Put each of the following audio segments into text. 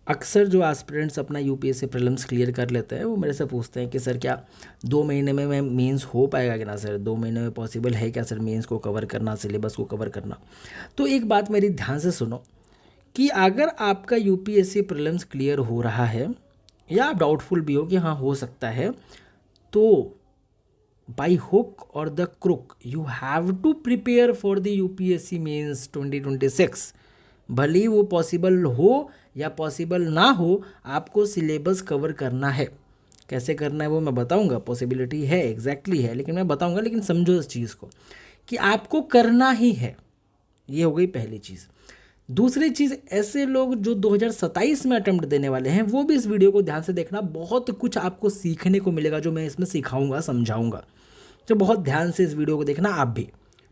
अक्सर जो एस्पिरेंट्स अपना यूपीएससी प्रीलिम्स क्लियर कर लेते हैं वो मेरे से पूछते हैं कि सर क्या 2 महीने में मैं मेंस हो पाएगा कि ना सर, 2 महीने में पॉसिबल है क्या सर मेंस को कवर करना, सिलेबस को कवर करना। तो एक बात मेरी ध्यान से सुनो कि अगर आपका यूपीएससी प्रीलिम्स क्लियर हो रहा है या आप डाउटफुल भी हो कि हाँ हो सकता है, तो बाई हुक और the crook you have to prepare for the UPSC mains 2026। भले ही वो पॉसिबल हो या पॉसिबल ना हो, आपको सिलेबस कवर करना है। कैसे करना है वो मैं बताऊंगा, पॉसिबिलिटी है एग्जैक्टली है, लेकिन मैं बताऊंगा। लेकिन समझो इस चीज़ को कि आपको करना ही है। ये हो गई पहली चीज़। दूसरी चीज़, ऐसे लोग जो 2027 में अटेम्प्ट देने वाले हैं वो भी इस वीडियो को ध्यान से देखना, बहुत कुछ आपको सीखने को मिलेगा जो मैं इसमें सिखाऊंगा, समझाऊंगा। तो बहुत ध्यान से इस वीडियो को देखना आप भी,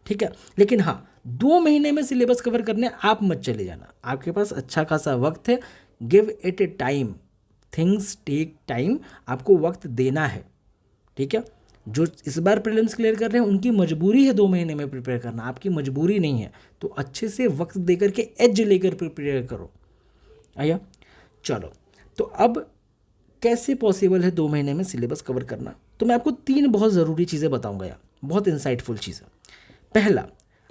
ठीक है। लेकिन हाँ, 2 महीने में सिलेबस कवर करने आप मत चले जाना, आपके पास अच्छा खासा वक्त है। Give it a time, things take time, आपको वक्त देना है, ठीक है। जो इस बार प्रीलिम्स क्लियर कर रहे हैं उनकी मजबूरी है 2 महीने में प्रिपेयर करना, आपकी मजबूरी नहीं है। तो अच्छे से वक्त देकर के एज लेकर प्रिपेयर करो। आया, चलो। तो अब कैसे पॉसिबल है 2 महीने में सिलेबस कवर करना, तो मैं आपको 3 बहुत ज़रूरी चीज़ें बताऊंगा यार, बहुत इंसाइटफुल चीज़ें। पहला,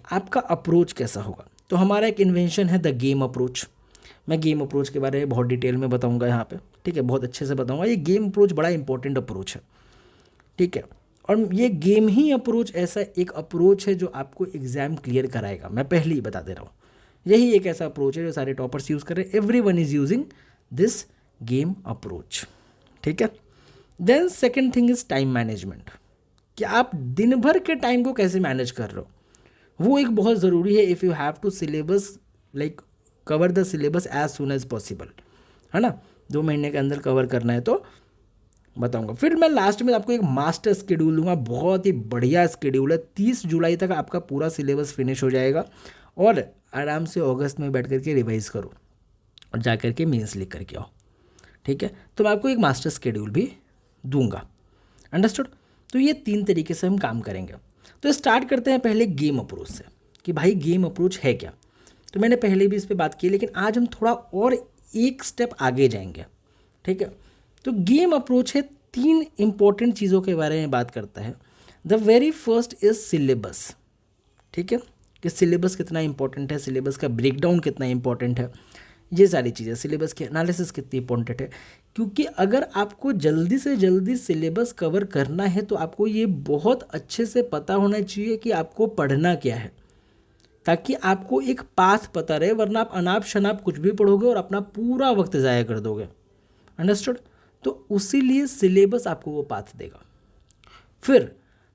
आपका अप्रोच कैसा होगा। तो हमारा एक इन्वेंशन है द गेम अप्रोच। मैं गेम अप्रोच के बारे में बहुत डिटेल में बताऊंगा यहाँ पे, ठीक है, बहुत अच्छे से बताऊंगा। ये गेम अप्रोच बड़ा इंपॉर्टेंट अप्रोच है, ठीक है। और ये गेम ही अप्रोच ऐसा एक अप्रोच है जो आपको एग्ज़ाम क्लियर कराएगा, मैं पहले ही बता दे रहा हूँ। यही एक ऐसा अप्रोच है जो सारे टॉपर्स यूज़ कर रहे हैं। Every one is using this game approach, ठीक है। Then second thing is time management, कि आप दिन भर के टाइम को कैसे मैनेज कर रहे हो, वो एक बहुत ज़रूरी है। If you have to syllabus like cover the syllabus as soon as possible, है ना, 2 महीने के अंदर कवर करना है तो बताऊंगा। फिर मैं लास्ट में आपको एक मास्टर स्केड्यूल दूंगा, बहुत ही बढ़िया स्केड्यूल है। 30 जुलाई तक आपका पूरा सिलेबस फिनिश हो जाएगा और आराम से अगस्त में बैठ करके रिवाइज करो और जा करके मेंस लिख करके आओ, ठीक है। तो मैं आपको एक मास्टर स्केड्यूल भी दूंगा, अंडरस्टूड। तो ये 3 तरीके से हम काम करेंगे। तो स्टार्ट करते हैं पहले गेम अप्रोच से, कि भाई गेम अप्रोच है क्या। तो मैंने पहले भी इस पर बात की, लेकिन आज हम थोड़ा और एक स्टेप आगे जाएंगे, ठीक है। तो गेम अप्रोच है, 3 इंपॉर्टेंट चीज़ों के बारे में बात करता है। The very first is syllabus, ठीक है, कि सिलेबस कितना इंपॉर्टेंट है, सिलेबस का ब्रेकडाउन कितना इंपॉर्टेंट है, ये सारी चीज़ें, सिलेबस की एनालिसिस कितनी इंपॉर्टेंट है। क्योंकि अगर आपको जल्दी से जल्दी सिलेबस कवर करना है तो आपको ये बहुत अच्छे से पता होना चाहिए कि आपको पढ़ना क्या है, ताकि आपको एक पाथ पता रहे, वरना आप अनाप शनाप कुछ भी पढ़ोगे और अपना पूरा वक्त ज़ाया कर दोगे, अंडरस्टूड। तो उसी लिए सिलेबस आपको वो पाथ देगा। फिर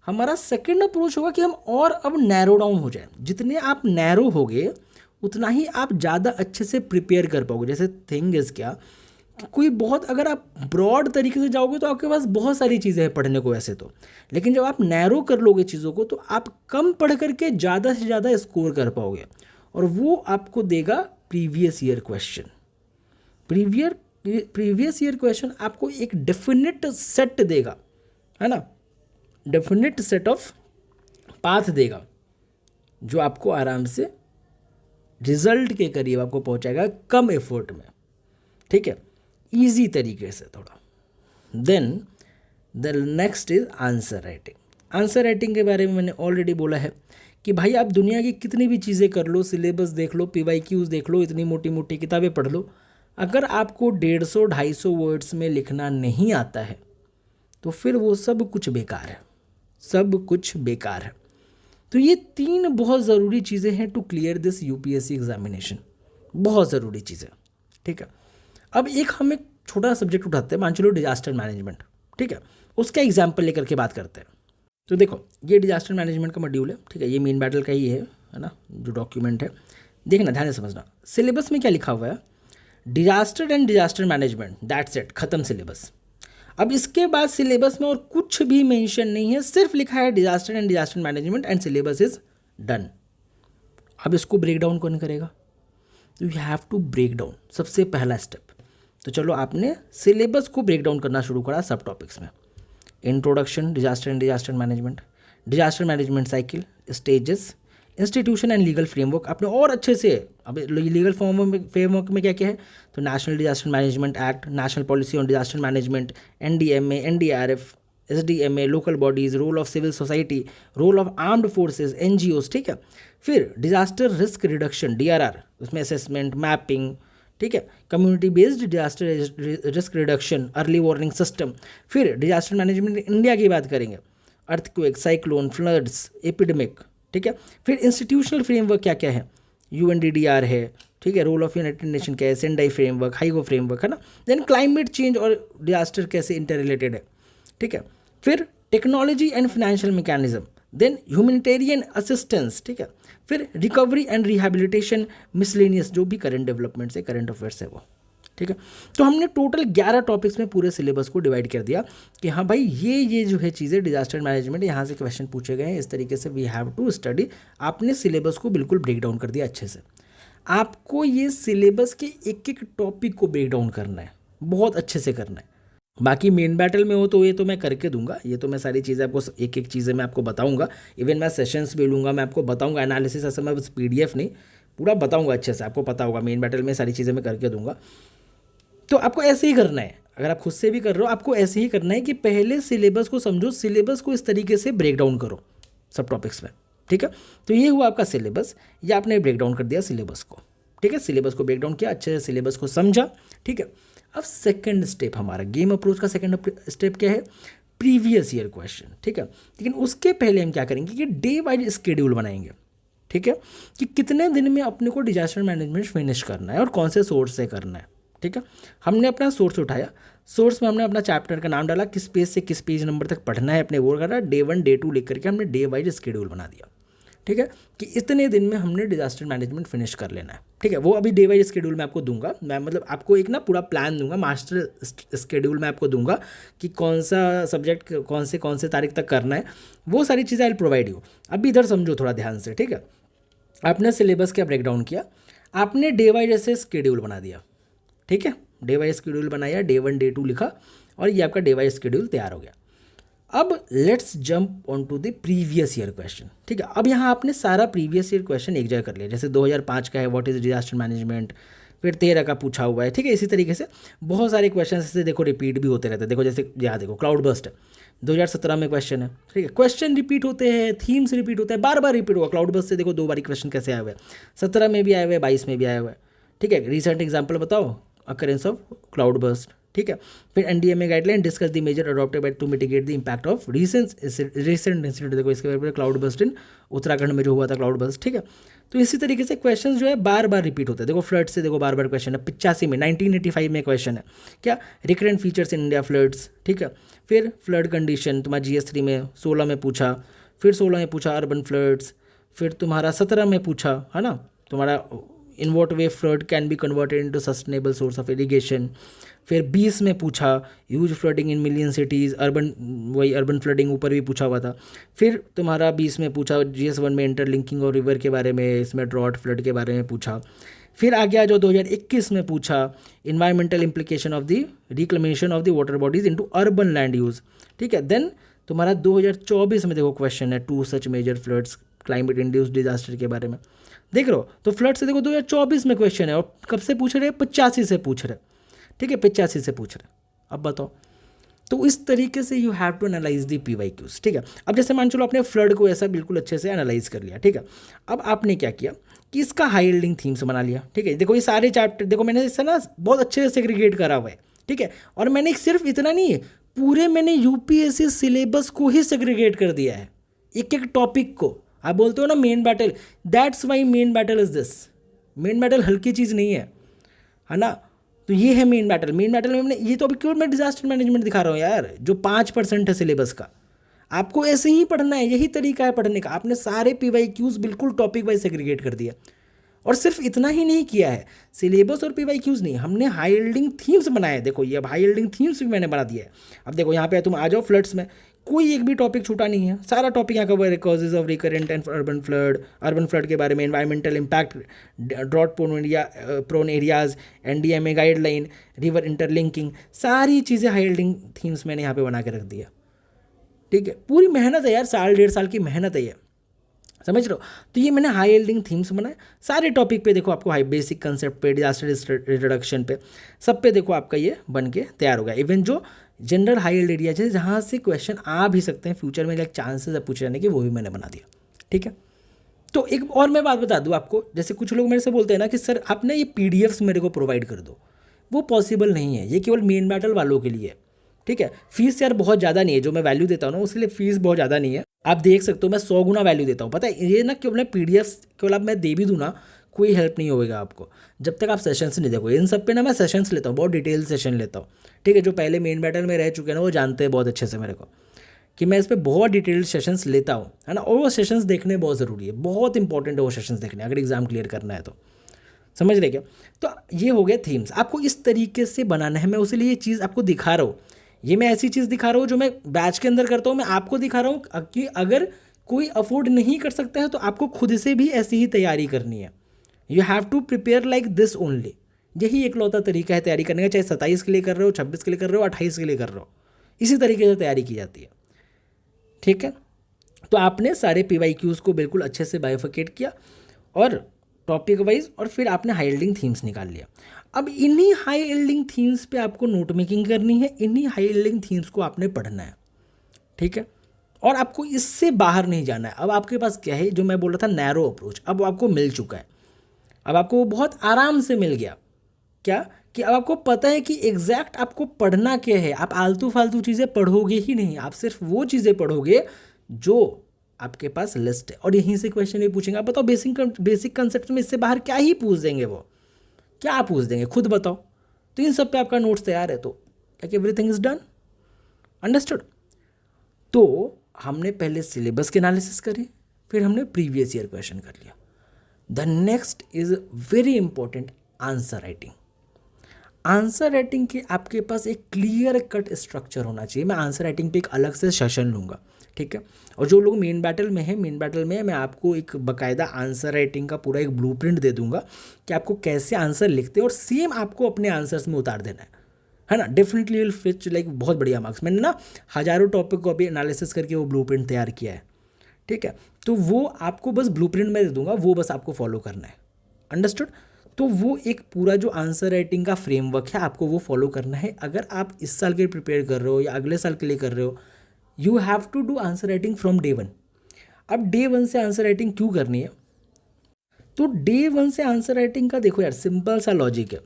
हमारा सेकंड अप्रोच होगा कि हम और अब नैरो डाउन हो जाए। जितने आप नैरो होगे उतना ही आप ज़्यादा अच्छे से प्रिपेयर कर पाओगे। जैसे थिंग इज़ क्या, कोई बहुत अगर आप ब्रॉड तरीके से जाओगे तो आपके पास बहुत सारी चीज़ें हैं पढ़ने को वैसे तो, लेकिन जब आप नैरो कर लोगे चीज़ों को तो आप कम पढ़ करके ज़्यादा से ज़्यादा स्कोर कर पाओगे, और वो आपको देगा previous year question. Previous year question आपको एक डेफिनेट सेट देगा, है ना, डेफिनेट सेट ऑफ पाथ देगा, जो आपको आराम से रिजल्ट के करीब आपको पहुंचाएगा कम एफर्ट में, ठीक है, इजी तरीके से थोड़ा। Then the next is answer writing. Answer writing के बारे में मैंने ऑलरेडी बोला है कि भाई आप दुनिया की कितनी भी चीज़ें कर लो, सिलेबस देख लो, PYQs देख लो, इतनी मोटी मोटी किताबें पढ़ लो, अगर आपको 150-250 वर्ड्स में लिखना नहीं आता है तो फिर वो सब कुछ बेकार है, सब कुछ बेकार है। तो ये 3 बहुत ज़रूरी चीज़ें हैं to clear this UPSC examination, बहुत ज़रूरी चीज़ें, ठीक है। अब हम एक छोटा सब्जेक्ट उठाते हैं, मान चलो डिजास्टर मैनेजमेंट, ठीक है, उसका एग्जाम्पल लेकर के बात करते हैं। तो देखो ये डिजास्टर मैनेजमेंट का मॉड्यूल है, ठीक है, ये मेन बैटल का ही है ना, जो डॉक्यूमेंट है। देखना, ध्यान से समझना, सिलेबस में क्या लिखा हुआ है, disaster and disaster management, that's it, खत्म सिलेबस। अब इसके बाद सिलेबस में और कुछ भी मेंशन नहीं है, सिर्फ लिखा है disaster and disaster management and syllabus is done. अब इसको ब्रेक डाउन कौन करेगा, तो you have to break down, सबसे पहला स्टेप। तो चलो आपने सिलेबस को ब्रेक डाउन करना शुरू करा सब टॉपिक्स में। Introduction disaster and disaster management cycle, stages, institution and legal framework आपने और अच्छे से, अब लीगल फ्रेमवर्क में क्या क्या है, तो national disaster management act, national policy on disaster management, NDMA, NDRF, SDMA, local bodies, role of civil society, role of armed forces, NGOs, ठीक है। फिर डिजास्टर रिस्क रिडक्शन, DRR, उसमें असेसमेंट, मैपिंग, ठीक है। Community based disaster risk reduction, early warning system. फिर disaster management India की बात करेंगे, अर्थक्वेक, साइक्लोन, फ्लड्स, एपिडेमिक, ठीक है। फिर इंस्टीट्यूशनल फ्रेमवर्क क्या क्या है, UNDDR है, ठीक है। रोल ऑफ यूनाइटेड नेशन क्या है, सेंडाई फ्रेमवर्क, हाइगो फ्रेमवर्क, है ना। देन क्लाइमेट चेंज और डिजास्टर कैसे इंटर रिलेटेड है, ठीक है। फिर technology and financial mechanism, then humanitarian assistance, ठीक है। फिर रिकवरी एंड रिहैबिलिटेशन, मिसलेनियस जो भी करंट डेवलपमेंट्स है, करंट अफेयर्स है वो, ठीक है। तो हमने टोटल 11 टॉपिक्स में पूरे सिलेबस को डिवाइड कर दिया कि हाँ भाई ये जो है चीज़ें डिजास्टर मैनेजमेंट, यहाँ से क्वेश्चन पूछे गए हैं, इस तरीके से वी हैव टू स्टडी। आपने सिलेबस को बिल्कुल ब्रेक डाउन कर दिया अच्छे से। आपको ये सिलेबस के एक एक टॉपिक को ब्रेक डाउन करना है, बहुत अच्छे से करना है। बाकी मेन बैटल में हो तो ये तो मैं करके दूंगा, ये तो मैं सारी चीज़ें आपको एक एक चीज़ें मैं आपको बताऊंगा। इवन मैं सेशंस भी लूँगा, मैं आपको बताऊंगा एनालिसिस, असल में बस PDF नहीं, पूरा बताऊंगा अच्छे से, आपको पता होगा मेन बैटल में सारी चीज़ें मैं करके दूंगा। तो आपको ऐसे ही करना है, अगर आप खुद से भी कर रहे हो आपको ऐसे ही करना है कि पहले सिलेबस को समझो, सिलेबस को इस तरीके से ब्रेक डाउन करो सब टॉपिक्स में, ठीक है। तो ये हुआ आपका सिलेबस, या आपने ब्रेक डाउन कर दिया सिलेबस को, ठीक है। सिलेबस को ब्रेक डाउन किया, अच्छे से सिलेबस को समझा, ठीक है। अब सेकंड स्टेप, हमारा गेम अप्रोच का सेकंड स्टेप क्या है, प्रीवियस ईयर क्वेश्चन, ठीक है। लेकिन उसके पहले हम क्या करेंगे कि डे वाइज स्केड्यूल बनाएंगे, ठीक है, कि कितने दिन में अपने को डिजास्टर मैनेजमेंट फिनिश करना है और कौन से सोर्स से करना है, ठीक है। हमने अपना सोर्स उठाया, सोर्स में हमने अपना चैप्टर का नाम डाला, किस पेज से किस पेज नंबर तक पढ़ना है अपने वो करा, Day 1 Day 2 लिख करके हमने डे वाइज स्केड्यूल बना दिया, ठीक है, कि इतने दिन में हमने डिजास्टर मैनेजमेंट फिनिश कर लेना है, ठीक है। वो अभी डे वाइज स्केड्यूल मैं आपको दूंगा, मैं मतलब आपको एक ना पूरा प्लान दूंगा, मास्टर स्केड्यूल मैं आपको दूंगा कि कौन सा सब्जेक्ट कौन से तारीख तक करना है, वो सारी चीज़ें आई प्रोवाइड यू। अभी इधर समझो थोड़ा ध्यान से, ठीक है। आपने सिलेबस का ब्रेक डाउन किया, आपने डे वाइज ऐसे स्केड्यूल बना दिया, ठीक है। डे वाइज शेड्यूल बनाया, Day 1 Day 2 लिखा, और ये आपका डे वाइज शेड्यूल तैयार हो गया। अब let's jump on to the previous year question, ठीक है। अब यहाँ आपने सारा प्रीवियस ईयर क्वेश्चन एक जगह कर लिया, जैसे 2005 का है व्हाट इज डिजास्टर मैनेजमेंट, फिर 13 का पूछा हुआ है, ठीक है। इसी तरीके से बहुत सारे क्वेश्चन ऐसे देखो रिपीट भी होते रहते हैं, देखो जैसे यहाँ देखो क्लाउड बर्स्ट है, 2017 में क्वेश्चन है, ठीक है। क्वेश्चन रिपीट होते हैं, थीम्स रिपीट होते हैं, बार बार रिपीट हुआ। क्लाउड बर्स्ट से देखो 2 बारी क्वेश्चन कैसे आए हुए हैं, 17 में भी आए हुए हैं, 22 में भी आए हुए हैं, ठीक है। रिसेंट एग्जाम्पल बताओ, अकरेंस ऑफ क्लाउड बर्स्ट, ठीक है। फिर NDMA guideline, discuss the measure adopted by to mitigate the impact of recent incident, देखो इसके बारे में क्लाउड बर्स्ट इन उत्तराखंड में जो हुआ था क्लाउड बर्स्ट, ठीक है। तो इसी तरीके से क्वेश्चंस जो है बार बार रिपीट होते हैं। देखो फ्लड से देखो बार बार क्वेश्चन है, 85 में, 1985 में क्वेश्चन है क्या, recurrent features in India floods, ठीक है। फिर फ्लड कंडीशन तुम्हारा GS3 में 16 में पूछा, फिर 16 में पूछा अर्बन फ्लड्स, फिर तुम्हारा 17 में पूछा, है ना, तुम्हारा in what way flood can be converted into sustainable source of irrigation. फिर 20 में पूछा huge flooding in million cities, urban, वही अर्बन फ्लडिंग ऊपर भी पूछा हुआ था। फिर तुम्हारा 20 में पूछा GS1 में इंटरलिंकिंग और रिवर के बारे में, इसमें ड्रॉट फ्लड के बारे में पूछा। फिर आ गया जो 2021 में पूछा environmental implication of the reclamation of the water bodies into urban land use, ठीक है। देन तुम्हारा 2024 में देखो क्वेश्चन है 2 such major floods climate induced disaster के बारे में, देख रहे हो। तो फ्लड से देखो 2024 में क्वेश्चन है, और कब से पूछ रहे हैं, 85 से पूछ रहे, ठीक है, 85 से पूछ रहे। अब बताओ, तो इस तरीके से you have to analyse the PYQs, ठीक है। अब जैसे मान चलो आपने फ्लड को ऐसा बिल्कुल अच्छे से एनालाइज कर लिया, ठीक है। अब आपने क्या किया कि इसका हाई यील्डिंग थीम्स बना लिया, ठीक है। देखो ये सारे चैप्टर देखो मैंने इससे ना बहुत अच्छे से सेग्रीगेट करा हुआ है, ठीक है। और मैंने सिर्फ इतना नहीं, पूरे मैंने UPSC सिलेबस को ही सेग्रीगेट कर दिया है, एक एक टॉपिक को। आप बोलते हो ना main battle, that's why main battle is this. Main battle हल्की चीज़ नहीं है ना। तो ये है मेन बैटल। मेन बैटल में हमने ये तो अभी क्यों मैं डिजास्टर मैनेजमेंट दिखा रहा हूँ यार, जो 5% है सिलेबस का। आपको ऐसे ही पढ़ना है, यही तरीका है पढ़ने का। आपने सारे PYQs बिल्कुल टॉपिक वाइज सेग्रीगेट कर दिया। और सिर्फ इतना ही नहीं किया है, सिलेबस और PYQs नहीं, हमने हाई यील्डिंग थीम्स बनाए। देखो ये अब हाई यील्डिंग थीम्स भी मैंने बना दिया है। अब देखो यहाँ पे तुम आ जाओ फ्लड्स में, कोई एक भी टॉपिक छूटा नहीं है, सारा टॉपिक यहाँ कवर है। Causes of recurrent and urban flood के बारे में, environmental impact, drought prone areas, NDMA guideline, river interlinking, सारी चीज़ें हाई यील्डिंग थीम्स मैंने यहाँ पे बना के रख दिया, ठीक है। पूरी मेहनत है यार, 1.5 साल की मेहनत है ये। समझ रहे हो। तो ये मैंने हाई यील्डिंग थीम्स बनाए सारे टॉपिक पे। देखो आपको हाई बेसिक कंसेप्ट पे, डिजास्टर रिडक्शन पे, सब पे देखो आपका ये बन के तैयार होगा। इवन जो जनरल हाई यील्ड एरिया है जहाँ से क्वेश्चन आ भी सकते हैं फ्यूचर में, लाइक चांसेस है पूछे जाने के, वो भी मैंने बना दिया। ठीक है। तो एक और मैं बात बता दूं आपको, जैसे कुछ लोग मेरे से बोलते हैं ना कि सर आप ना ये पीडीएफ्स मेरे को प्रोवाइड कर दो, वो पॉसिबल नहीं है, ये केवल मेन बैटल वालों के लिए है। ठीक है। फीस यार बहुत ज़्यादा नहीं है, जो मैं वैल्यू देता हूँ ना उसके लिए फीस बहुत ज़्यादा नहीं है। आप देख सकते हो मैं 100 गुना वैल्यू देता हूँ, पता है। ये ना केवल पीडीएफ केवल आप मैं दे भी दूँ ना, कोई हेल्प नहीं होगा आपको जब तक आप सेशंस नहीं देखो। इन सब पे ना मैं सेशंस लेता हूँ, बहुत डिटेल सेशन लेता हूँ। ठीक है। जो पहले मेन बैटल में रह चुके हैं ना वो जानते हैं बहुत अच्छे से मेरे को कि मैं इस पर बहुत डिटेल्ड सेशंस लेता हूँ, है ना। और वो सेशंस देखने बहुत ज़रूरी है, बहुत इंपॉर्टेंट है वो सेशंस देखने अगर एग्जाम क्लियर करना है तो। समझ रहे क्या। तो ये हो गया थीम्स, आपको इस तरीके से बनाना है। मैं उसी लिए ये चीज़ आपको दिखा रहा हूँ, ये मैं ऐसी चीज़ दिखा रहा हूँ जो मैं बैच के अंदर करता हूँ, मैं आपको दिखा रहा हूँ कि अगर कोई अफोर्ड नहीं कर सकता है तो आपको खुद से भी ऐसी ही तैयारी करनी है। You have to prepare like this only. यही एकलौता तरीका है तैयारी करने का, चाहे 27 के लिए कर रहे हो, 26 के लिए कर रहे हो, 28 के लिए कर रहे हो, इसी तरीके से तैयारी की जाती है। ठीक है। तो आपने सारे PYQs को बिल्कुल अच्छे से बाइफिकेट किया और टॉपिक वाइज, और फिर आपने हाई यील्डिंग थीम्स निकाल लिया। अब इन्हीं हाई यील्डिंग थीम्स पे आपको नोट मेकिंग करनी है, इन्हीं हाई यील्डिंग थीम्स को आपने पढ़ना है। ठीक है। और आपको इससे बाहर नहीं जाना है। अब आपके पास क्या है, जो मैं बोल रहा था नैरो अप्रोच, अब आपको मिल चुका है। अब आपको वो बहुत आराम से मिल गया। क्या कि अब आपको पता है कि एग्जैक्ट आपको पढ़ना क्या है। आप आलतू फालतू चीज़ें पढ़ोगे ही नहीं, आप सिर्फ वो चीज़ें पढ़ोगे जो आपके पास लिस्ट है। और यहीं से क्वेश्चन ये पूछेंगे, आप बताओ बेसिक कंसेप्ट में इससे बाहर क्या ही पूछ देंगे, वो क्या पूछ देंगे खुद बताओ। तो इन सब पे आपका नोट्स तैयार है, तो like everything is done. Understood. तो हमने पहले सिलेबस के एनालिसिस करी, फिर हमने प्रीवियस ईयर क्वेश्चन कर लिया। The next is very important, answer writing. Answer writing के आपके पास एक क्लियर कट स्ट्रक्चर होना चाहिए। मैं आंसर राइटिंग पे एक अलग से सेशन लूँगा। ठीक है। और जो लोग मेन बैटल में हैं, मेन बैटल में मैं आपको एक बाकायदा आंसर राइटिंग का पूरा एक ब्लूप्रिंट दे दूंगा कि आपको कैसे आंसर लिखते हैं और सेम आपको अपने आंसर्स में उतार देना है ना। डेफिनेटली विल फिच लाइक बहुत बढ़िया मार्क्स। मैंने ना हज़ारों टॉपिक को अभी एनालिसिस करके वो ब्लूप्रिंट तैयार किया है। ठीक है। तो वो आपको बस ब्लूप्रिंट में दे दूंगा, वो बस आपको फॉलो करना है। अंडरस्टूड। तो वो एक पूरा जो आंसर राइटिंग का फ्रेमवर्क है आपको वो फॉलो करना है। अगर आप इस साल के लिए प्रिपेयर कर रहे हो या अगले साल के लिए कर रहे हो, you have to do answer writing from day 1। अब डे 1 से आंसर राइटिंग क्यों करनी है, तो डे 1 से आंसर राइटिंग का देखो यार सिंपल सा लॉजिक है।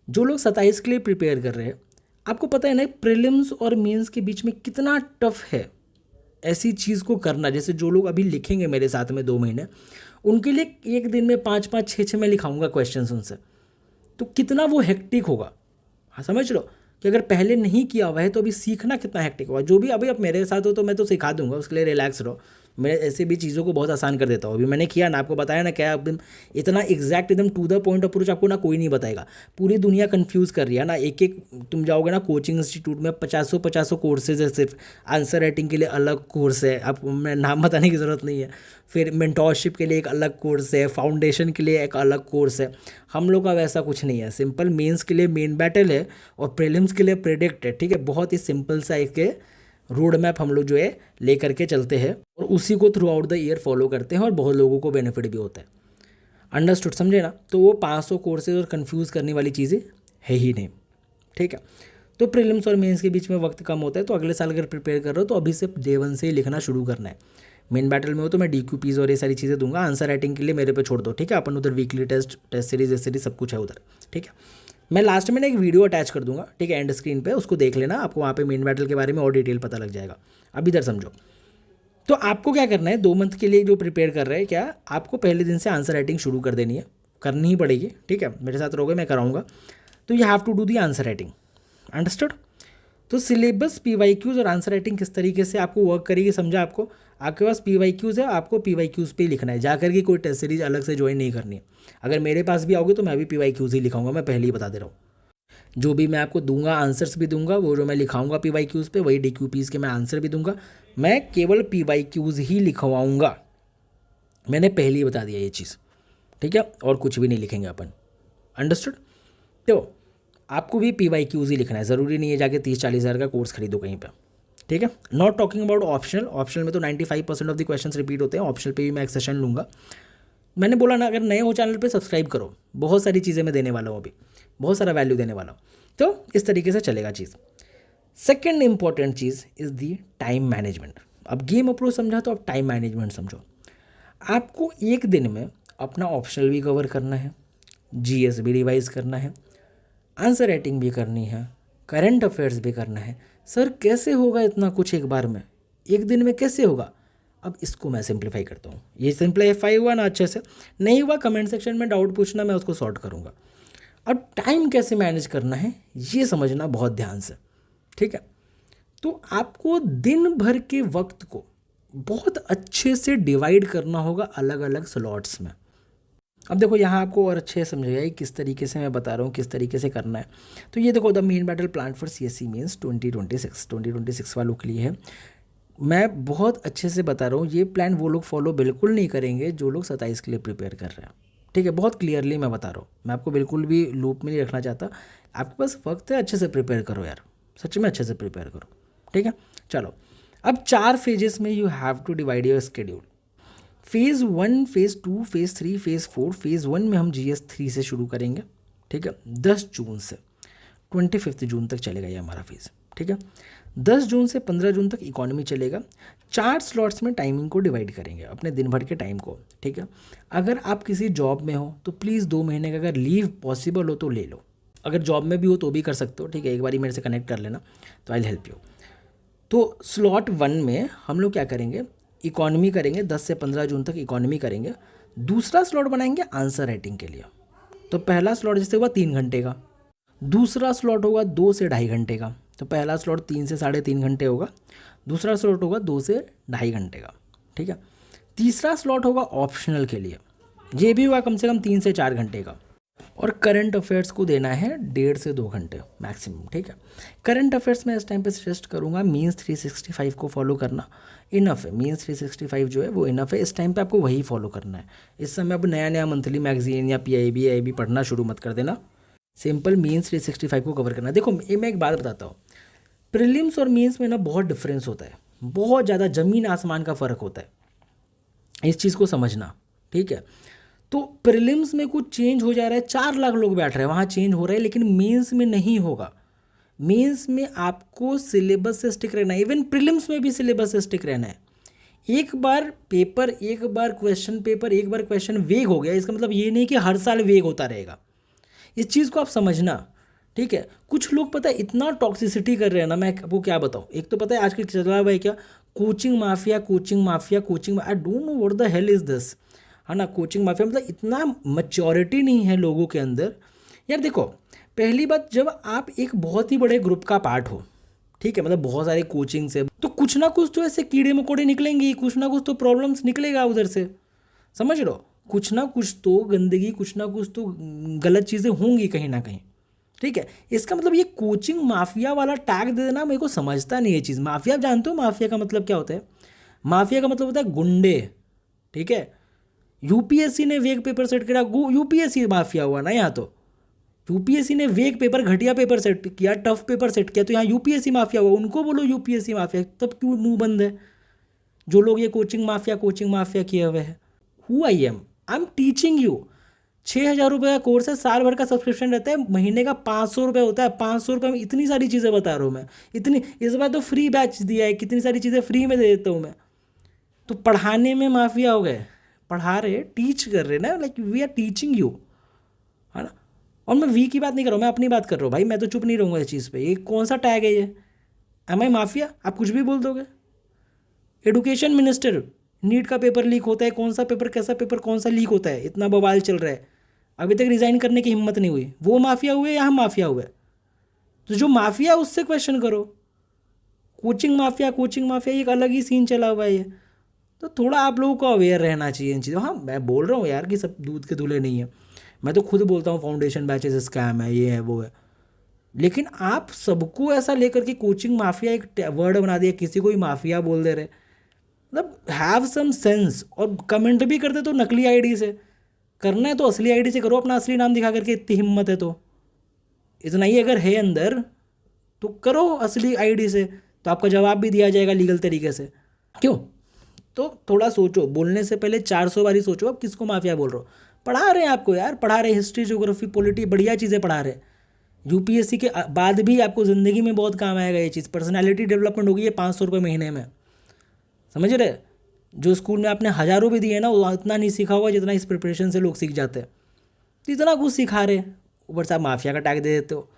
जो लोग 27 के लिए प्रिपेयर कर रहे हैं, आपको पता है ना प्रीलिम्स और मेंस के बीच में कितना टफ है ऐसी चीज़ को करना। जैसे जो लोग अभी लिखेंगे मेरे साथ में 2 महीने, उनके लिए एक दिन में 5-5 6-6 मैं लिखाऊंगा क्वेश्चंस उनसे, तो कितना वो हेक्टिक होगा। हाँ समझ लो कि अगर पहले नहीं किया हुआ है तो अभी सीखना कितना हेक्टिक होगा। जो भी अभी आप मेरे साथ हो तो मैं तो सिखा दूंगा, उसके लिए रिलैक्स रहो। मैं ऐसे भी चीज़ों को बहुत आसान कर देता हूँ। अभी मैंने किया ना, आपको बताया ना क्या, एकदम इतना एग्जैक्ट एकदम टू द पॉइंट अप्रोच आपको ना कोई नहीं बताएगा। पूरी दुनिया कंफ्यूज कर रही है ना। एक एक तुम जाओगे ना कोचिंग इंस्टीट्यूट में, 50 कोर्सेज है सिर्फ। आंसर राइटिंग के लिए अलग कोर्स है, आप मैं नाम बताने की ज़रूरत नहीं है। फिर मेंटोरशिप के लिए एक अलग कोर्स है, फाउंडेशन के लिए एक अलग कोर्स है। हम लोग का वैसा कुछ नहीं है। सिंपल मेंस के लिए मेन बैटल है और प्रीलिम्स के लिए प्रेडिक्ट है। ठीक है। बहुत ही सिंपल सा एक रोड मैप हम लोग जो है ले करके चलते हैं और उसी को through out the year follow करते हैं और बहुत लोगों को बेनिफिट भी होता है। अंडरस्टूड, समझे ना। तो वो 500 कोर्सेज और कंफ्यूज करने वाली चीज़ें है ही नहीं। ठीक है। तो प्रीलिम्स और मेंस के बीच में वक्त कम होता है, तो अगले साल अगर प्रिपेयर कर रहे हो तो अभी से डे 1 से ही लिखना शुरू करना है। मेन बैटल में हो तो मैं DQPs और ये सारी चीज़ें दूंगा। आंसर राइटिंग के लिए मेरे पे छोड़ दो। ठीक है। अपन उधर वीकली टेस्ट सीरीज सब कुछ है उधर। ठीक है। मैं लास्ट में ना एक वीडियो अटैच कर दूंगा, ठीक है, एंड स्क्रीन पे, उसको देख लेना। आपको वहाँ पे मेन बैटल के बारे में और डिटेल पता लग जाएगा। अब इधर समझो। तो आपको क्या करना है, 2 मंथ के लिए जो प्रिपेयर कर रहे हैं, क्या आपको पहले दिन से आंसर राइटिंग शुरू कर देनी है, करनी ही पड़ेगी। ठीक है। मेरे साथ रहोगे, मैं कराऊंगा। तो you have to do the answer writing. Understood. तो सिलेबस, PYQs और आंसर राइटिंग किस तरीके से आपको वर्क करेगी समझा आपको। आपके पास PYQs है, आपको PYQs पे ही लिखना है, जाकर के कोई टेस्ट सीरीज अलग से ज्वाइन नहीं करनी है। अगर मेरे पास भी आओगे तो मैं भी PYQs ही लिखाऊंगा, मैं पहले ही बता दे रहा हूँ। जो भी मैं आपको दूंगा आंसर्स भी दूंगा, वो जो मैं लिखाऊंगा PYQs पे, वही DQPs के मैं आंसर भी दूंगा। मैं केवल PYQs ही लिखवाऊंगा, मैंने पहले ही बता दिया ये चीज़। ठीक है। और कुछ भी नहीं लिखेंगे अपन। अंडरस्टूड। तो आपको भी PYQs ही लिखना है, ज़रूरी नहीं है जाके 30-40 हज़ार का कोर्स खरीदो कहीं पर। ठीक है। Not talking about optional, optional में तो 95% ऑफ द क्वेश्चंस रिपीट होते हैं, ऑप्शनल पे भी मैं एक सेशन लूँगा। मैंने बोला ना, अगर नए हो चैनल पे सब्सक्राइब करो, बहुत सारी चीज़ें मैं देने वाला हूँ, अभी बहुत सारा वैल्यू देने वाला हूँ, तो इस तरीके से चलेगा चीज़। सेकेंड इंपॉर्टेंट चीज़ इज़ दी टाइम मैनेजमेंट। अब गेम अप्रोच समझा तो अब टाइम मैनेजमेंट समझो। आपको एक दिन में अपना ऑप्शनल भी कवर करना है, जीएस भी रिवाइज करना है, आंसर राइटिंग भी करनी है, करंट अफेयर्स भी करना है। सर कैसे होगा इतना कुछ एक बार में, एक दिन में कैसे होगा? अब इसको मैं सिंप्लीफाई करता हूँ। ये सिंप्लीफाई हुआ ना अच्छे से? नहीं हुआ कमेंट सेक्शन में डाउट पूछना, मैं उसको सॉर्ट करूँगा। अब टाइम कैसे मैनेज करना है ये समझना बहुत ध्यान से, ठीक है। तो आपको दिन भर के वक्त को बहुत अच्छे से डिवाइड करना होगा अलग अलग स्लॉट्स में। अब देखो यहाँ आपको और अच्छे से समझेगा कि किस तरीके से मैं बता रहा हूँ, किस तरीके से करना है। तो ये देखो, the main battle plan for CSC mains 2026 वालों के लिए है। मैं बहुत अच्छे से बता रहा हूँ, ये प्लान वो लोग फॉलो बिल्कुल नहीं करेंगे जो लोग 27 के लिए प्रिपेयर कर रहे हैं, ठीक है। बहुत क्लियरली मैं बता रहा हूँ, मैं आपको बिल्कुल भी लूप में नहीं रखना चाहता। आपके पास वक्त है, अच्छे से प्रिपेयर करो यार, सच में अच्छे से प्रिपेयर करो, ठीक है। चलो, अब 4 फेजेस में you have to divide your schedule. Phase 1, phase 2, phase 3, phase 4। Phase 1 में हम GS 3 से शुरू करेंगे, ठीक है। 10 जून से 25 जून तक चलेगा ये हमारा फेज़, ठीक है। 10 जून से 15 जून तक इकोनॉमी चलेगा। 4 स्लॉट्स में टाइमिंग को डिवाइड करेंगे, अपने दिन भर के टाइम को, ठीक है। अगर आप किसी जॉब में हो तो प्लीज़ 2 महीने का अगर लीव पॉसिबल हो तो ले लो। अगर जॉब में भी हो तो भी कर सकते हो, ठीक है। एक बार मेरे से कनेक्ट कर लेना तो आई विल हेल्प यू। तो स्लॉट 1 में हम लोग क्या करेंगे, इकोनॉमी करेंगे। 10 से 15 जून तक इकोनॉमी करेंगे। दूसरा स्लॉट बनाएंगे आंसर राइटिंग के लिए। तो पहला स्लॉट जैसे हुआ 3 घंटे का, दूसरा स्लॉट होगा 2 से ढाई घंटे का। तो पहला स्लॉट 3 से 3.5 घंटे होगा, दूसरा स्लॉट होगा 2 से ढाई घंटे का, ठीक है। तीसरा स्लॉट होगा ऑप्शनल के लिए, ये भी हुआ कम से कम 3 से 4 घंटे का। और करंट अफेयर्स को देना है 1.5 से 2 घंटे मैक्सिमम, ठीक है। करंट अफेयर्स में इस टाइम पे सजेस्ट करूँगा मीन्स 365 को फॉलो करना इनफ है। मीन्स 365 जो है वो इनफ है, इस टाइम पे आपको वही फॉलो करना है। इस समय अब नया नया मंथली मैगजीन या PIB AIB पढ़ना शुरू मत कर देना, सिंपल मीन्स 365 को कवर करना। देखो मैं एक बात बताता हूँ, प्रीलिम्स और मीन्स में ना बहुत डिफरेंस होता है, बहुत ज़्यादा ज़मीन आसमान का फ़र्क होता है, इस चीज़ को समझना, ठीक है। तो प्रीलिम्स में कुछ चेंज हो जा रहा है, 4 लाख लोग बैठ रहे हैं वहाँ चेंज हो रहा है, लेकिन मेंस में नहीं होगा। मेंस में आपको सिलेबस से स्टिक रहना है, इवन प्रीलिम्स में भी सिलेबस से स्टिक रहना है। एक बार पेपर, एक बार क्वेश्चन पेपर, एक बार क्वेश्चन वेग हो गया, इसका मतलब ये नहीं कि हर साल वेग होता रहेगा। इस चीज़ को आप समझना, ठीक है। कुछ लोग पता है इतना टॉक्सिसिटी कर रहे हैं ना, मैं आपको क्या बताऊँ। एक तो पता है आजकल चला हुआ है क्या, coaching mafia, coaching mafia, coaching, I don't know what the hell is this, है ना। कोचिंग माफिया मतलब इतना मैच्योरिटी नहीं है लोगों के अंदर। यार देखो, पहली बात, जब आप एक बहुत ही बड़े ग्रुप का पार्ट हो, ठीक है, मतलब बहुत सारे कोचिंग से, तो कुछ ना कुछ तो ऐसे कीड़े मकोड़े निकलेंगे, कुछ ना कुछ तो प्रॉब्लम्स निकलेगा उधर से, समझ लो। कुछ ना कुछ तो गंदगी, कुछ ना कुछ तो गलत चीज़ें होंगी कहीं ना कहीं, ठीक है। इसका मतलब ये कोचिंग माफिया वाला टैग दे देना, मेरे को समझता नहीं ये चीज़। माफिया, आप जानते हो माफिया का मतलब क्या होता है? माफिया का मतलब होता है गुंडे, ठीक है। UPSC ने वेग पेपर सेट किया, UPSC माफिया हुआ ना यहाँ तो। UPSC ने वेग पेपर, घटिया पेपर सेट किया, टफ पेपर सेट किया, तो यहाँ UPSC माफिया हुआ। उनको बोलो UPSC माफिया, तब क्यों मुंह बंद है जो लोग ये कोचिंग माफिया किए हुए हैं? Who I am teaching you. 6,000 रुपये का कोर्स है, साल भर का सब्सक्रिप्शन रहता है, महीने का 500 रुपये होता है। 500 रुपये में इतनी सारी चीज़ें बता रहा हूँ मैं, इतनी, इस बार तो फ्री बैच दिया है, कितनी सारी चीज़ें फ्री में दे देता हूँ मैं। तो पढ़ाने में माफिया हो गए, पढ़ा रहे, टीच कर रहे ना, like we are teaching you, है ना। और मैं वी की बात नहीं कर रहा हूँ, मैं अपनी बात कर रहा हूँ भाई, मैं तो चुप नहीं रहूँगा इस चीज़ पे। ये कौन सा टैग है ये? एम आई माफिया? आप कुछ भी बोल दोगे। एडुकेशन मिनिस्टर, नीट का पेपर लीक होता है, कौन सा पेपर, कैसा पेपर, कौन सा लीक होता है, इतना बवाल चल रहा है, अभी तक रिज़ाइन करने की हिम्मत नहीं हुई। वो माफिया हुए या हम माफिया हुए? तो जो माफिया उससे क्वेश्चन करो। कोचिंग माफिया एक अलग ही सीन चला हुआ है ये। तो थोड़ा आप लोगों को अवेयर रहना चाहिए इन चीज़ों। हाँ, मैं बोल रहा हूँ यार कि सब दूध के धुले नहीं है, मैं तो खुद बोलता हूँ फाउंडेशन बैचेस स्कैम है, ये है वो है, लेकिन आप सबको ऐसा लेकर के कोचिंग माफिया एक वर्ड बना दिया, किसी को ही माफिया बोल दे रहे। मतलब हैव सम सेंस। और कमेंट भी करते तो नकली आईडी से करना है, तो असली आईडी से करो, अपना असली नाम दिखा करके, इतनी हिम्मत है तो, इतना ही अगर है अंदर तो करो असली आईडी से, तो आपका जवाब भी दिया जाएगा लीगल तरीके से। क्यों? तो थोड़ा सोचो, बोलने से पहले 400 बारी सोचो आप किसको माफिया बोल रहे हो। पढ़ा रहे हैं आपको यार, पढ़ा रहे हिस्ट्री, ज्योग्राफी, पॉलिटी, बढ़िया चीज़ें पढ़ा रहे। यूपीएससी के बाद भी आपको ज़िंदगी में बहुत काम आएगा ये चीज़। पर्सनैलिटी डेवलपमेंट होगी ये 500 रुपये महीने में, समझ रहे? जो स्कूल में आपने हज़ारों भी दिए ना, वो इतना नहीं सीखा होगा जितना इस प्रिपरेशन से लोग सीख जाते हैं। तो इतना कुछ सिखा रहे, ऊपर से आप माफिया का टैग दे देते हो।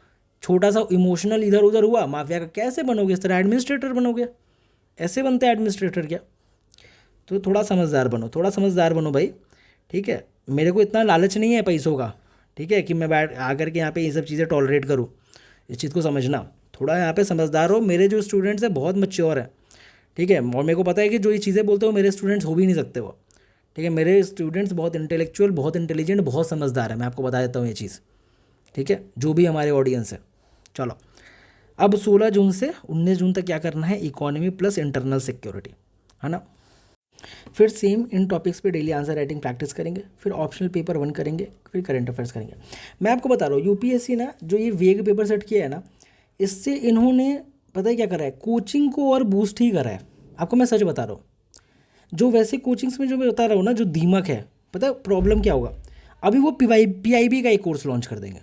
छोटा सा इमोशनल इधर उधर हुआ, माफिया का कैसे बनोगे? इस तरह एडमिनिस्ट्रेटर बनोगे? ऐसे बनते हैं एडमिनिस्ट्रेटर क्या? तो थोड़ा समझदार बनो, थोड़ा समझदार बनो भाई, ठीक है? मेरे को इतना लालच नहीं है पैसों का, ठीक है, कि मैं बैठ आकर के यहाँ पे ये सब चीज़ें टॉलरेट करूँ। इस चीज़ को समझना, थोड़ा यहाँ पे समझदार हो। मेरे जो स्टूडेंट्स हैं बहुत मैच्योर हैं, ठीक है, और मेरे को पता है कि जो ये चीज़ें बोलते हो मेरे स्टूडेंट्स हो भी नहीं सकते वो, ठीक है। मेरे स्टूडेंट्स बहुत इंटेलेक्चुअल, बहुत इंटेलिजेंट, बहुत समझदार है, मैं आपको बता देता हूँ ये चीज़, ठीक है, जो भी हमारे ऑडियंस है। चलो, अब 16 जून से 19 जून तक क्या करना है? इकोनॉमी प्लस इंटरनल सिक्योरिटी, है ना। फिर सेम इन टॉपिक्स पे डेली आंसर राइटिंग प्रैक्टिस करेंगे, फिर ऑप्शनल पेपर 1 करेंगे, फिर करंट अफेयर्स करेंगे। मैं आपको बता रहा हूँ यूपीएससी ना जो ये वेग पेपर सेट किया है ना, इससे इन्होंने पता है क्या करा है? कोचिंग को और बूस्ट ही करा है। आपको मैं सच बता रहा हूँ, जो वैसे कोचिंग्स में जो मैं बता रहा हूँ ना, जो दीमक है, पता है प्रॉब्लम क्या होगा? अभी वो पीआईबी का एक कोर्स लॉन्च कर देंगे,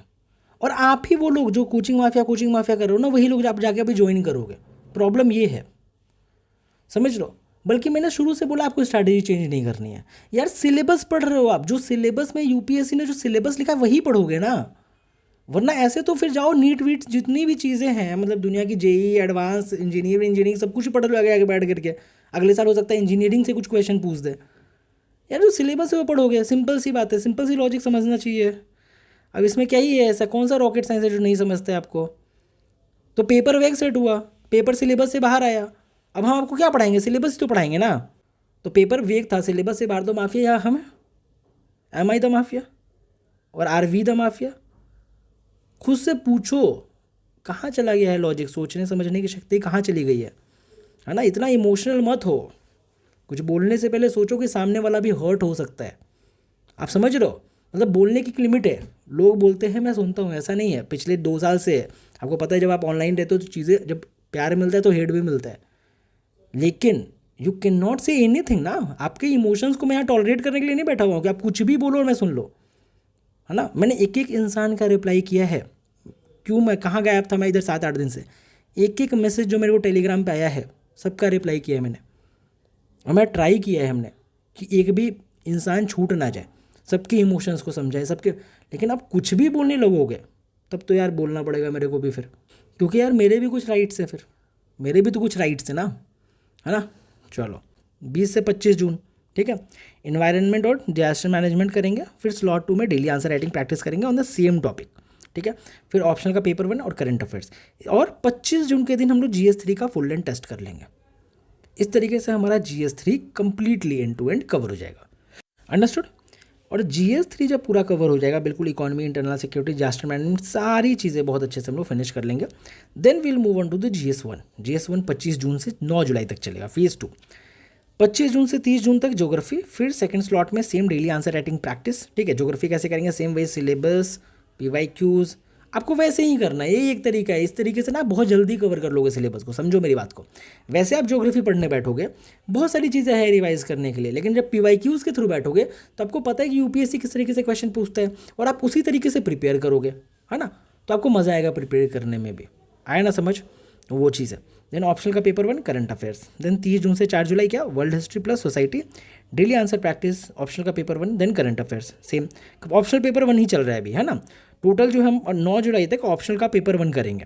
और आप ही वो लोग जो कोचिंग माफिया कर रहे हो ना, वही लोग आप जाके अभी ज्वाइन करोगे। प्रॉब्लम ये है, समझ लो। बल्कि मैंने शुरू से बोला आपको स्ट्रैटेजी चेंज नहीं करनी है यार। सिलेबस पढ़ रहे हो आप, जो सिलेबस में यूपीएससी ने जो सिलेबस लिखा है वही पढ़ोगे ना, वरना ऐसे तो फिर जाओ नीट वीट जितनी भी चीज़ें हैं, मतलब दुनिया की जेई, एडवांस, इंजीनियरिंग सब कुछ पढ़ लो आगे आगे बैठ करके। अगले साल हो सकता है इंजीनियरिंग से कुछ क्वेश्चन पूछ दे यार। जो सिलेबस है वो पढ़ोगे, सिंपल सी बात है, सिंपल सी लॉजिक समझना चाहिए। अब इसमें क्या ही है ऐसा? कौन सा रॉकेट साइंस है जो नहीं समझते आपको? तो पेपर वेग सेट हुआ, पेपर सिलेबस से बाहर आया, अब हम आपको क्या पढ़ाएंगे? सिलेबस तो पढ़ाएंगे ना। तो पेपर वेग था, सिलेबस से बाहर, तो माफिया या हम? एम आई द माफिया और आर वी द माफिया? खुद से पूछो कहाँ चला गया है लॉजिक, सोचने समझने की शक्ति कहाँ चली गई है ना। इतना इमोशनल मत हो, कुछ बोलने से पहले सोचो कि सामने वाला भी हर्ट हो सकता है। आप समझ रहे हो? मतलब बोलने की एक लिमिट है। लोग बोलते हैं, मैं सुनता हूँ, ऐसा नहीं है। पिछले 2 साल से है, आपको पता है जब आप ऑनलाइन रहते हो तो चीज़ें, जब प्यार मिलता है तो हेट भी मिलता है, लेकिन you can not say anything ना। आपके इमोशंस को मैं यहाँ टॉलरेट करने के लिए नहीं बैठा हुआ हूँ कि आप कुछ भी बोलो और मैं सुन लो, है ना। मैंने एक एक इंसान का रिप्लाई किया है। क्यों? मैं कहाँ गायब था? मैं इधर 7-8 दिन से एक एक मैसेज जो मेरे को टेलीग्राम पे आया है सबका रिप्लाई किया है मैंने, और मैं ट्राई किया है हमने कि एक भी इंसान छूट ना जाए, सबके इमोशंस को समझाए सबके। लेकिन आप कुछ भी बोलने लगोगे तब तो यार बोलना पड़ेगा मेरे को भी फिर, क्योंकि यार मेरे भी कुछ राइट्स है, फिर मेरे भी तो कुछ राइट्स है ना, है ना। चलो 20 से 25 जून, ठीक है, इन्वायरमेंट और डिजास्टर मैनेजमेंट करेंगे। फिर स्लॉट 2 में डेली आंसर राइटिंग प्रैक्टिस करेंगे ऑन द सेम टॉपिक, ठीक है। फिर ऑप्शनल का पेपर 1 और करंट अफेयर्स, और 25 जून के दिन हम लोग GS3 का फुल लेंथ टेस्ट कर लेंगे। इस तरीके से हमारा GS3 completely end to end cover हो जाएगा। अंडरस्टूड? और GS3 जब पूरा कवर हो जाएगा बिल्कुल, economy, internal security, disaster management, सारी चीज़ें बहुत अच्छे से हम लोग फिनिश कर लेंगे। Then will move on to the GS1। GS1 25 जून से 9 जुलाई तक चलेगा, फेज़ 2। 25 जून से 30 जून तक ज्योग्राफी। फिर सेकंड स्लॉट में same daily answer writing practice, ठीक है। ज्योग्राफी कैसे करेंगे? सेम वही सिलेबस, PYQs, आपको वैसे ही करना है। यही एक तरीका है। इस तरीके से ना बहुत जल्दी कवर कर लोगे सिलेबस को, समझो मेरी बात को। वैसे आप ज्योग्राफी पढ़ने बैठोगे, बहुत सारी चीज़ें हैं रिवाइज करने के लिए, लेकिन जब PYQs के थ्रू बैठोगे तो आपको पता है कि यूपीएससी किस तरीके से क्वेश्चन पूछता है, और आप उसी तरीके से प्रिपेयर करोगे, है ना। तो आपको मज़ा आएगा प्रिपेयर करने में भी, आया ना समझ, वो चीज़ है। देन ऑप्शनल का पेपर 1 करंट अफेयर्स। देन 30 जून से 4 जुलाई क्या? World history plus society, daily answer practice, optional का paper 1, then current affairs. Same optional paper 1 ही चल रहा है अभी, है ना। टोटल जो हम 9 जुलाई तक ऑप्शनल का पेपर 1 करेंगे।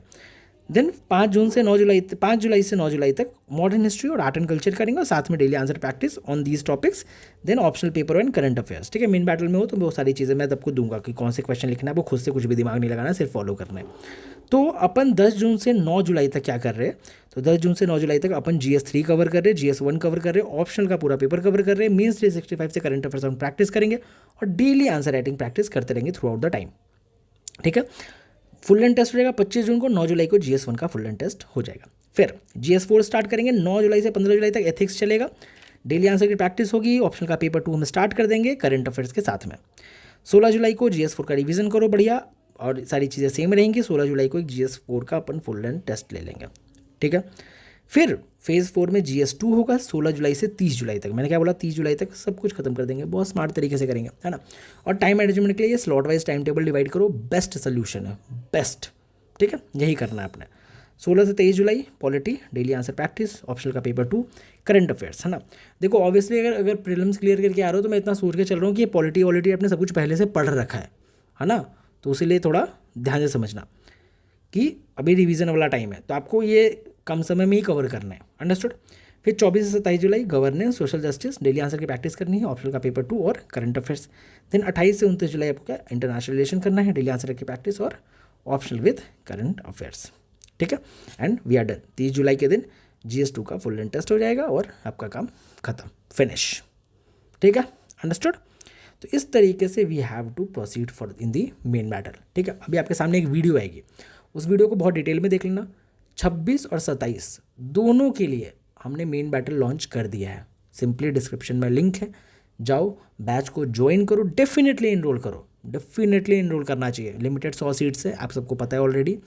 देन 5 जुलाई से 9 जुलाई तक मॉडर्न हिस्ट्री और आर्ट एंड कल्चर करेंगे, और साथ में daily answer practice on these topics. Then optional paper 1 current affairs, ठीक है। मेन बैटल में हो तो वो सारी चीज़ें मैं सबको दूंगा कि कौन से क्वेश्चन लिखना है, वो खुद से कुछ भी दिमाग नहीं लगाना, सिर्फ फॉलो करना है। तो अपन 10 जून से 9 जुलाई तक क्या कर रहे हैं? तो 10 जून से 9 जुलाई तक अपन GS3 कवर कर रहे हैं, GS1 कवर कर रहे हैं, ऑप्शनल का पूरा पेपर कवर कर रहे हैं, मेंस 365 से करंट अफेयर्स हम प्रैक्टिस करेंगे, और डेली आंसर राइटिंग प्रैक्टिस करते रहेंगे थ्रू आउट द टाइम, ठीक है। फुल लेंथ टेस्ट हो जाएगा 25 जून को, 9 जुलाई को GS1 का फुल लेंथ टेस्ट हो जाएगा। फिर GS4 स्टार्ट करेंगे 9 जुलाई से 15 जुलाई तक, एथिक्स चलेगा, डेली आंसर की प्रैक्टिस होगी, ऑप्शनल का पेपर 2 हम स्टार्ट कर देंगे करंट अफेयर्स के साथ में। 16 जुलाई को GS4 का रिवीजन करो बढ़िया, और सारी चीज़ें सेम रहेंगी। 16 जुलाई को एक GS4 का अपन फुल लेंथ टेस्ट ले लेंगे, ठीक है। फिर फेज़ 4 में GS2 होगा 16 जुलाई से 30 जुलाई तक। मैंने क्या बोला, 30 जुलाई तक सब कुछ खत्म कर देंगे, बहुत स्मार्ट तरीके से करेंगे, है ना। और टाइम मैनेजमेंट के लिए slot wise time table divide करो, बेस्ट सोल्यूशन है, बेस्ट, ठीक है, यही करना है आपने। 16 से 23 जुलाई polity, daily answer practice, optional का पेपर 2, करंट अफेयर्स, है ना। देखो ऑब्वियसली अगर प्रीलिम्स क्लियर करके आ रहे हो तो मैं इतना सोच के चल रहा हूँ कि ये पॉलिटी वॉलिटी आपने सब कुछ पहले से पढ़ रखा है ना, तो इसीलिए थोड़ा ध्यान से समझना कि अभी रिवीजन वाला टाइम है, तो आपको ये कम समय में ही कवर करना है, अंडरस्टूड। फिर 24 से 27 जुलाई governance, social justice, daily answer की प्रैक्टिस करनी है, ऑप्शनल का पेपर 2 और करंट अफेयर्स। देन 28 से 29 जुलाई आपको क्या, इंटरनेशनल रिलेशन करना है, डेली आंसर की प्रैक्टिस और ऑप्शनल विद करंट अफेयर्स, ठीक है। And we are done. 30 जुलाई के दिन GS2 का फुल लेंथ टेस्ट हो जाएगा और आपका काम खत्म, फिनिश, ठीक है, अंडरस्टूड। तो इस तरीके से we have to proceed for in the main battle, ठीक है। अभी आपके सामने एक वीडियो आएगी, उस वीडियो को बहुत डिटेल में देख लेना। 26 और 27 दोनों के लिए हमने मेन बैटल लॉन्च कर दिया है, सिंपली डिस्क्रिप्शन में लिंक है, जाओ बैच को ज्वाइन करो, डेफिनेटली इनरोल करो, डेफिनेटली इनरोल करना चाहिए, लिमिटेड 100 सीट्स है, आप सबको पता है ऑलरेडी।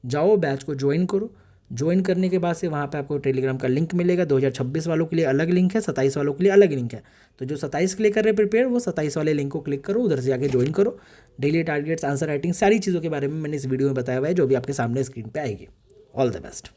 जाओ बैच को ज्वाइन करो, ज्वाइन करने के बाद से वहाँ पे आपको टेलीग्राम का लिंक मिलेगा, 2026 वालों के लिए अलग लिंक है, 27 वालों के लिए अलग लिंक है। तो जो 27 के लिए कर रहे हैं प्रिपेयर, वो 27 वाले लिंक को क्लिक करो, उधर से आके ज्वाइन करो। डेली टारगेट्स, आंसर राइटिंग, सारी चीज़ों के बारे में मैंने इस वीडियो में बताया हुआ है, जो भी आपके सामने स्क्रीन पे आएगी। All the best.